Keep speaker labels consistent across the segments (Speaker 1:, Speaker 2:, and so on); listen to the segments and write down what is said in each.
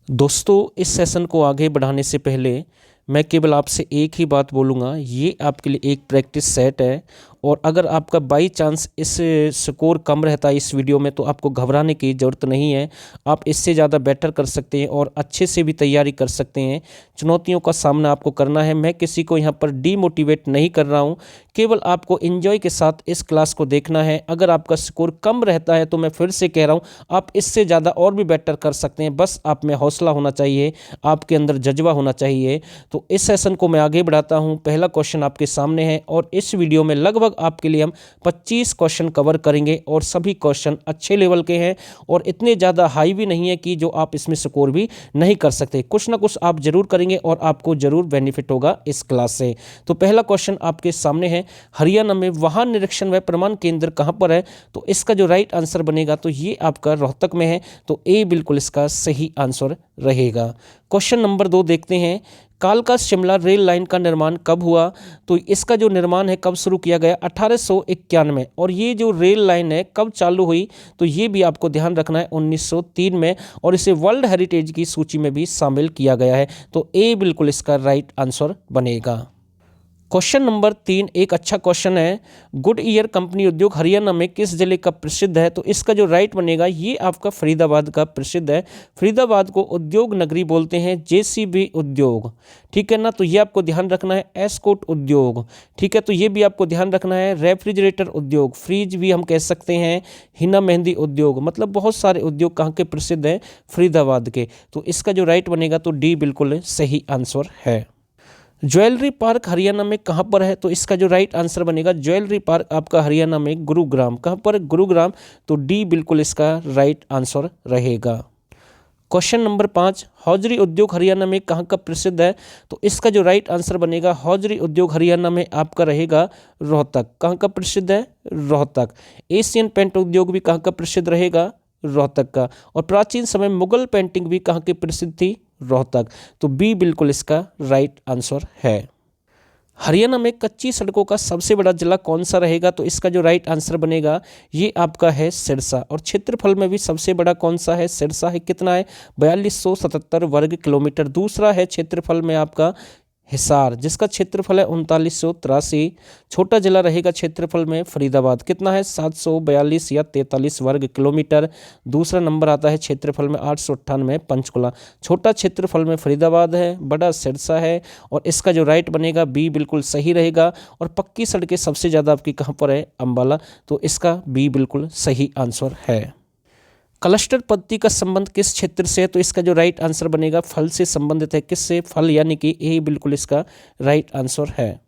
Speaker 1: दोस्तों, इस सेशन को आगे बढ़ाने से पहले मैं केवल आपसे एक ही बात बोलूँगा। ये आपके लिए एक प्रैक्टिस सेट है और अगर आपका बाई चांस इस स्कोर कम रहता है इस वीडियो में तो आपको घबराने की ज़रूरत नहीं है। आप इससे ज़्यादा बेटर कर सकते हैं और अच्छे से भी तैयारी कर सकते हैं। चुनौतियों का सामना आपको करना है। मैं किसी को यहाँ पर डीमोटिवेट नहीं कर रहा हूँ, केवल आपको एंजॉय के साथ इस क्लास को देखना है। अगर आपका स्कोर कम रहता है तो मैं फिर से कह रहा हूँ, आप इससे ज़्यादा और भी बेटर कर सकते हैं। बस आप में हौसला होना चाहिए, आपके अंदर जज्बा होना चाहिए। तो इस सेशन को मैं आगे बढ़ाता हूं। पहला क्वेश्चन आपके सामने है और इस वीडियो में लगभग आपके लिए हम 25 क्वेश्चन कवर करेंगे और सभी क्वेश्चन अच्छे लेवल के हैं और इतने ज़्यादा हाई भी नहीं है कि जो आप इसमें स्कोर भी नहीं कर सकते। कुछ ना कुछ आप जरूर करेंगे और आपको जरूर बेनिफिट होगा इस क्लास से। तो पहला क्वेश्चन आपके सामने है, हरियाणा में वाहन निरीक्षण व प्रमाण केंद्र कहाँ पर है? तो इसका जो राइट आंसर बनेगा तो ये आपका रोहतक में है। तो ए बिल्कुल इसका सही आंसर रहेगा। क्वेश्चन नंबर 2 देखते हैं, कालका शिमला रेल लाइन का निर्माण कब हुआ? तो इसका जो निर्माण है कब शुरू किया गया? 1891 और ये जो रेल लाइन है कब चालू हुई? तो ये भी आपको ध्यान रखना है 1903 में और इसे वर्ल्ड हेरिटेज की सूची में भी शामिल किया गया है। तो ए बिल्कुल इसका राइट आंसर बनेगा। क्वेश्चन नंबर 3 एक अच्छा क्वेश्चन है, गुड ईयर कंपनी उद्योग हरियाणा में किस जिले का प्रसिद्ध है? तो इसका जो राइट बनेगा ये आपका फरीदाबाद का प्रसिद्ध है। फरीदाबाद को उद्योग नगरी बोलते हैं, जेसीबी उद्योग, ठीक है ना। तो ये आपको ध्यान रखना है। एस्कोट उद्योग, ठीक है, तो ये भी आपको ध्यान रखना है। रेफ्रिजरेटर उद्योग, फ्रिज भी हम कह सकते हैं। हिना मेहंदी उद्योग, मतलब बहुत सारे उद्योग कहाँ के प्रसिद्ध हैं? फरीदाबाद के। तो इसका जो राइट बनेगा तो डी बिल्कुल सही आंसर है। ज्वेलरी पार्क हरियाणा में कहाँ पर है? तो इसका जो राइट आंसर बनेगा, ज्वेलरी पार्क आपका हरियाणा में गुरुग्राम। कहाँ पर? गुरुग्राम। तो डी बिल्कुल इसका राइट आंसर रहेगा। क्वेश्चन नंबर 5, हौजरी उद्योग हरियाणा में कहाँ का प्रसिद्ध है? तो इसका जो राइट आंसर बनेगा, हौजरी उद्योग हरियाणा में आपका रहेगा रोहतक। कहाँ का प्रसिद्ध है? रोहतक। एशियन पेंट उद्योग भी कहाँ का प्रसिद्ध रहेगा? रोहतक का। और प्राचीन समय मुगल पेंटिंग भी कहाँ की प्रसिद्ध थी? रोहतक। तो बी बिल्कुल इसका राइट आंसर है। हरियाणा में कच्ची सड़कों का सबसे बड़ा जिला कौन सा रहेगा? तो इसका जो राइट आंसर बनेगा ये आपका है सिरसा। और क्षेत्रफल में भी सबसे बड़ा कौन सा है? सिरसा है। कितना है? 4277 वर्ग किलोमीटर। दूसरा है क्षेत्रफल में आपका हिसार, जिसका क्षेत्रफल है 3983। छोटा जिला रहेगा क्षेत्रफल में फरीदाबाद। कितना है? 742 या 43 वर्ग किलोमीटर। दूसरा नंबर आता है क्षेत्रफल में 898 पंचकुला। छोटा क्षेत्रफल में फरीदाबाद है, बड़ा सिरसा है। और इसका जो राइट बनेगा बी बिल्कुल सही रहेगा। और पक्की सड़कें सबसे ज़्यादा आपकी कहाँ पर है? अम्बाला। तो इसका बी बिल्कुल सही आंसर है। क्लस्टर पद्धति का संबंध किस क्षेत्र से है? तो इसका जो राइट आंसर बनेगा फल से संबंधित है। किससे? फल, यानी कि ए बिल्कुल इसका राइट आंसर है।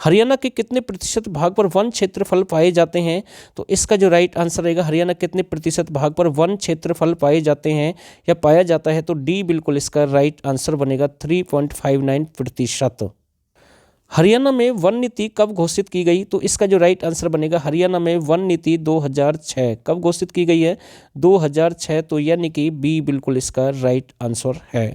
Speaker 1: हरियाणा के कितने प्रतिशत भाग पर वन क्षेत्रफल पाए जाते हैं? तो इसका जो राइट आंसर रहेगा, हरियाणा कितने प्रतिशत भाग पर वन क्षेत्रफल पाए जाते हैं या पाया जाता है? तो डी बिल्कुल इसका राइट आंसर बनेगा 3.59%। हरियाणा में वन नीति कब घोषित की गई? तो इसका जो राइट आंसर बनेगा, हरियाणा में वन नीति 2006 कब घोषित की गई है? 2006। तो यानी कि बी बिल्कुल इसका राइट आंसर है।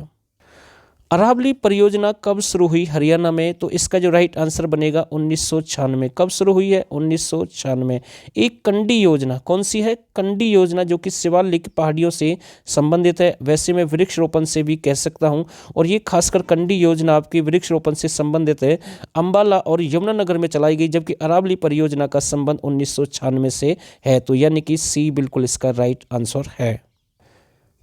Speaker 1: अरावली परियोजना कब शुरू हुई हरियाणा में? तो इसका जो राइट आंसर बनेगा 1996। कब शुरू हुई है? 1996। एक कंडी योजना, कौन सी है? कंडी योजना, जो कि शिवालिक पहाड़ियों से संबंधित है। वैसे मैं वृक्ष रोपण से भी कह सकता हूं और ये खासकर कंडी योजना आपकी वृक्ष रोपण से संबंधित है। अंबाला और यमुनानगर में चलाई गई, जबकि अरावली परियोजना का संबंध 1996 से है। तो यानी कि सी बिल्कुल इसका राइट आंसर है।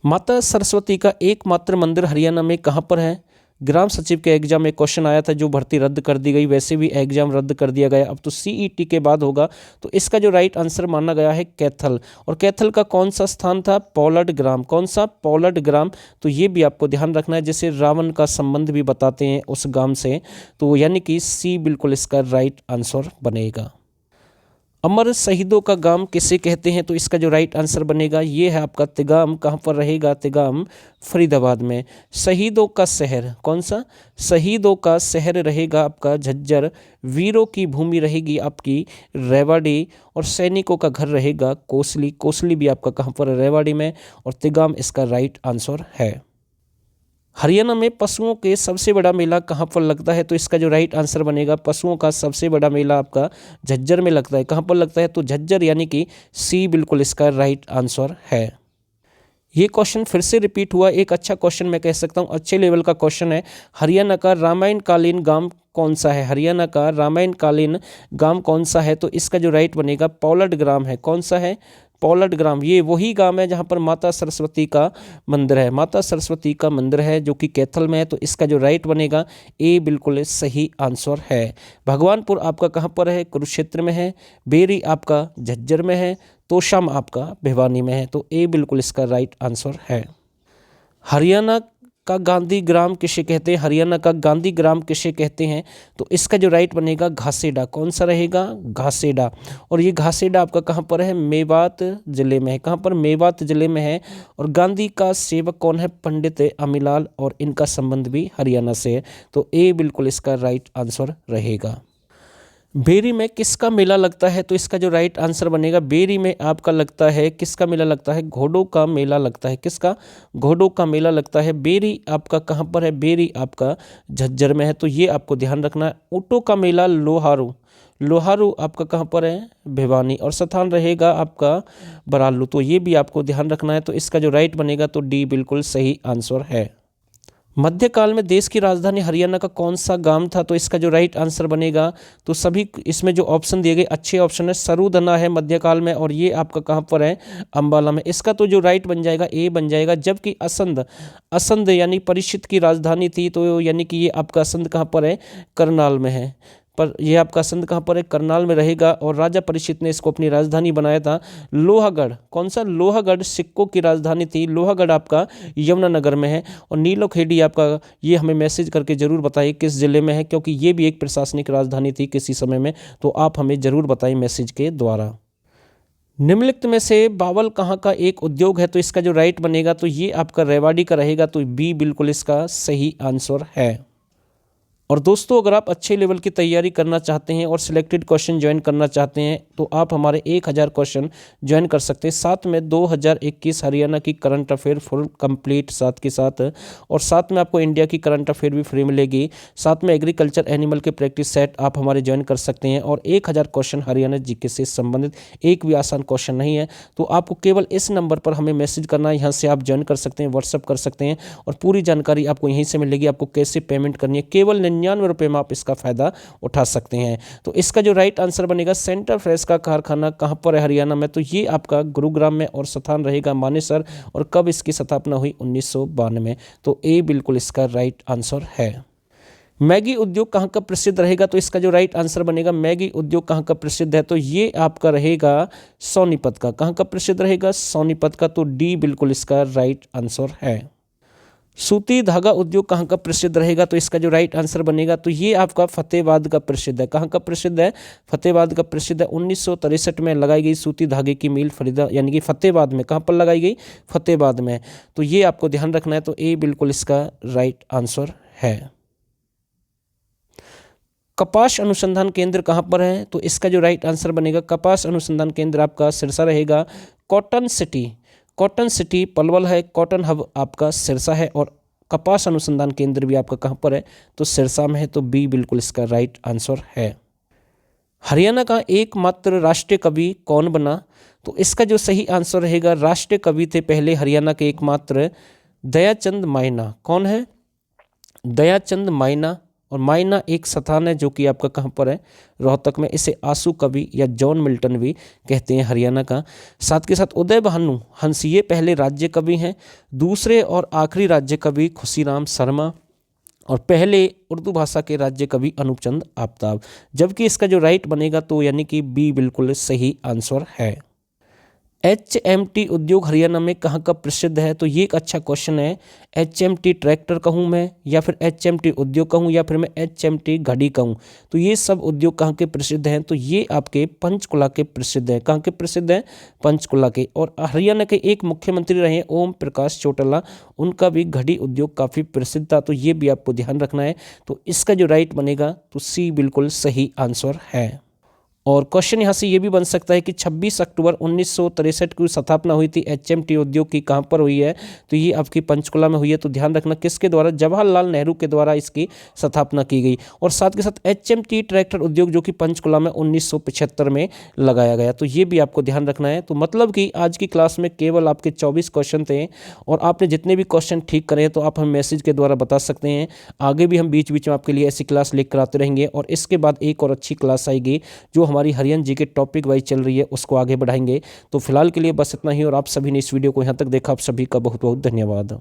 Speaker 1: माता सरस्वती का एकमात्र मंदिर हरियाणा में कहाँ पर है? ग्राम सचिव के एग्जाम में क्वेश्चन आया था, जो भर्ती रद्द कर दी गई। वैसे भी एग्जाम रद्द कर दिया गया, अब तो सीईटी के बाद होगा। तो इसका जो राइट आंसर माना गया है कैथल। और कैथल का कौन सा स्थान था? पौलड ग्राम। कौन सा? पौलड ग्राम। तो ये भी आपको ध्यान रखना है, जैसे रावण का संबंध भी बताते हैं उस गांव से। तो यानी कि सी बिल्कुल इसका राइट आंसर बनेगा। अमर शहीदों का गांव किसे कहते हैं? तो इसका जो राइट आंसर बनेगा ये है आपका तिगाम। कहाँ पर रहेगा? तिगाम फरीदाबाद में। शहीदों का शहर कौन सा? शहीदों का शहर रहेगा आपका झज्जर। वीरों की भूमि रहेगी आपकी रेवाड़ी। और सैनिकों का घर रहेगा कोसली। कोसली भी आपका कहाँ पर है? रेवाड़ी में। और तिगाम इसका राइट आंसर है। हरियाणा में पशुओं के सबसे बड़ा मेला कहाँ पर लगता है? तो इसका जो राइट आंसर बनेगा, पशुओं का सबसे बड़ा मेला आपका झज्जर में लगता है। कहाँ पर लगता है? तो झज्जर, यानी कि सी बिल्कुल इसका राइट आंसर है। ये क्वेश्चन फिर से रिपीट हुआ, एक अच्छा क्वेश्चन मैं कह सकता हूँ, अच्छे लेवल का क्वेश्चन है। हरियाणा का रामायण कालीन गांव कौन सा है? हरियाणा का रामायण कालीन गांव कौन सा है? तो इसका जो राइट बनेगा पौलड ग्राम है। कौन सा है? पौलड ग्राम। ये वही गांव है जहां पर माता सरस्वती का मंदिर है। माता सरस्वती का मंदिर है जो कि कैथल में है। तो इसका जो राइट बनेगा ए बिल्कुल सही आंसर है। भगवानपुर आपका कहाँ पर है? कुरुक्षेत्र में है। बेरी आपका झज्जर में है। तोशाम आपका भिवानी में है। तो ए बिल्कुल इसका राइट आंसर है। हरियाणा का गांधी ग्राम किसे कहते हैं? हरियाणा का गांधी ग्राम किसे कहते हैं? तो इसका जो राइट बनेगा घासेडा। कौन सा रहेगा? घासेडा। और ये घासेडा आपका कहाँ पर है? मेवात जिले में है। कहाँ पर? मेवात जिले में है। और गांधी का सेवक कौन है? पंडित अमीलाल, और इनका संबंध भी हरियाणा से है। तो ए बिल्कुल इसका राइट आंसर रहेगा। बेरी में किसका मेला लगता है? तो इसका जो राइट आंसर बनेगा बेरी में आपका लगता है, किसका मेला लगता है? घोड़ों का मेला लगता है। किसका? घोड़ों का मेला लगता है। बेरी आपका कहाँ पर है? बेरी आपका झज्जर में है। तो ये आपको ध्यान रखना है। ऊँटों का मेला लोहारू। लोहारू आपका कहाँ पर है? भिवानी। और स्थान रहेगा आपका बरालू। तो ये भी आपको ध्यान रखना है। तो इसका जो राइट बनेगा तो डी बिल्कुल सही आंसर है। मध्यकाल में देश की राजधानी हरियाणा का कौन सा गांव था? तो इसका जो राइट आंसर बनेगा, तो सभी इसमें जो ऑप्शन दिए गए अच्छे ऑप्शन है। सरूधना है मध्यकाल में, और ये आपका कहाँ पर है? अंबाला में। इसका तो जो राइट बन जाएगा ए बन जाएगा। जबकि असंध, असंध यानी परिषद की राजधानी थी, तो यानी कि ये आपका असंध कहाँ पर है? करनाल में है। पर ये आपका असंध कहाँ पर है? करनाल में रहेगा। और राजा परिषद ने इसको अपनी राजधानी बनाया था। लोहागढ़, कौन सा? लोहागढ़ सिक्कों की राजधानी थी। लोहागढ़ आपका यमुनानगर में है। और नीलोखेड़ी आपका, ये हमें मैसेज करके जरूर बताइए किस जिले में है, क्योंकि ये भी एक प्रशासनिक राजधानी थी किसी समय में। तो आप हमें जरूर बताइए मैसेज के द्वारा। निम्नलिखित में से बावल कहाँ का एक उद्योग है? तो इसका जो राइट बनेगा तो ये आपका रेवाड़ी का रहेगा। तो बी बिल्कुल इसका सही आंसर है। और दोस्तों, अगर आप अच्छे लेवल की तैयारी करना चाहते हैं और सिलेक्टेड क्वेश्चन ज्वाइन करना चाहते हैं तो आप हमारे 1000 क्वेश्चन ज्वाइन कर सकते हैं। साथ में 2021 हरियाणा की करंट अफेयर फुल कंप्लीट साथ के साथ, और साथ में आपको इंडिया की करंट अफेयर भी फ्री मिलेगी। साथ में एग्रीकल्चर एनिमल के प्रैक्टिस सेट आप हमारे ज्वाइन कर सकते हैं। और 1000 क्वेश्चन हरियाणा जीके से संबंधित, एक भी आसान क्वेश्चन नहीं है। तो आपको केवल इस नंबर पर हमें मैसेज करना है, यहाँ से आप ज्वाइन कर सकते हैं, व्हाट्सअप कर सकते हैं, और पूरी जानकारी आपको यहीं से मिलेगी। आपको कैसे पेमेंट करनी है, केवल 99 रुपये में आप इसका फायदा उठा सकते हैं। तो इसका जो राइट आंसर बनेगा, सेंटर फ्रेश का कारखाना कहां पर है? हरियाणा में। तो ये आपका गुरुग्राम में, और स्थान रहेगा मानेसर। और कब इसकी स्थापना हुई? 1992 में। तो ए बिल्कुल इसका राइट आंसर है। मैगी उद्योग कहाँ का प्रसिद्ध रहेगा? तो इसका जो राइट आंसर बनेगा, मैगी उद्योग कहाँ का प्रसिद्ध है? तो ये आपका रहेगा सोनीपत का। कहाँ का प्रसिद्ध रहेगा? सोनीपत का। तो डी बिल्कुल इसका राइट आंसर है। सूती धागा उद्योग कहाँ का प्रसिद्ध रहेगा? तो इसका जो राइट आंसर बनेगा तो ये आपका फतेहाबाद का प्रसिद्ध है। कहाँ का प्रसिद्ध है? फतेहाबाद का प्रसिद्ध है। 1963 में लगाई गई सूती धागे की मिल फरीदा यानी कि फतेहाबाद में। कहाँ पर लगाई गई? फतेहाबाद में। तो ये आपको ध्यान रखना है। तो ए बिल्कुल इसका राइट आंसर है। कपास अनुसंधान केंद्र कहाँ पर है? तो इसका जो राइट आंसर बनेगा, कपास अनुसंधान केंद्र आपका सिरसा रहेगा। Cotton city, cotton city Palwal है। कॉटन हब आपका सिरसा है। और कपास अनुसंधान केंद्र भी आपका कहाँ पर है? तो सिरसा में है। तो बी बिल्कुल इसका राइट आंसर है। हरियाणा का एकमात्र राष्ट्रीय कवि कौन बना? तो इसका जो सही आंसर रहेगा, राष्ट्रीय कवि थे पहले हरियाणा के एकमात्र दयाचंद माइना। कौन है? दयाचंद माइना। और माइना एक स्थान है जो कि आपका कहाँ पर है? रोहतक में। इसे आंसू कवि या जॉन मिल्टन भी कहते हैं हरियाणा का। साथ के साथ उदय भानु हंस ये पहले राज्य कवि हैं। दूसरे और आखिरी राज्य कवि खुशीराम शर्मा। और पहले उर्दू भाषा के राज्य कवि अनूपचंद आफ्ताब। जबकि इसका जो राइट बनेगा तो यानी कि बी बिल्कुल सही आंसर है। HMT उद्योग हरियाणा में कहाँ का प्रसिद्ध है? तो ये एक अच्छा क्वेश्चन है। HMT ट्रैक्टर कहूँ मैं, या फिर HMT उद्योग कहूँ, या फिर मैं HMT घड़ी कहूँ? तो ये सब उद्योग कहाँ के प्रसिद्ध हैं? तो ये आपके पंचकुला के प्रसिद्ध हैं। कहाँ के प्रसिद्ध हैं? पंचकुला के। और हरियाणा के एक मुख्यमंत्री रहे ओम प्रकाश चौटाला, उनका भी घड़ी उद्योग काफ़ी प्रसिद्ध था। तो ये भी आपको ध्यान रखना है। तो इसका जो राइट बनेगा तो सी बिल्कुल सही आंसर है। और क्वेश्चन यहाँ से ये भी बन सकता है कि 26 अक्टूबर 1963 की स्थापना हुई थी HMT उद्योग की, कहाँ पर हुई है, तो ये आपकी पंचकुला में हुई है। तो ध्यान रखना किसके द्वारा, जवाहरलाल नेहरू के द्वारा इसकी स्थापना की गई। और साथ के साथ HMT ट्रैक्टर उद्योग जो कि पंचकुला में 1975 में लगाया गया, तो ये भी आपको ध्यान रखना है। तो मतलब कि आज की क्लास में केवल आपके 24 क्वेश्चन थे और आपने जितने भी क्वेश्चन ठीक करे तो आप हमें मैसेज के द्वारा बता सकते हैं। आगे भी हम बीच बीच में आपके लिए ऐसी क्लास लेकर आते रहेंगे और इसके बाद एक और अच्छी क्लास आएगी जो हमारी हरियाणा जी के टॉपिक वाइज चल रही है, उसको आगे बढ़ाएंगे। तो फिलहाल के लिए बस इतना ही और आप सभी ने इस वीडियो को यहाँ तक देखा, आप सभी का बहुत बहुत धन्यवाद।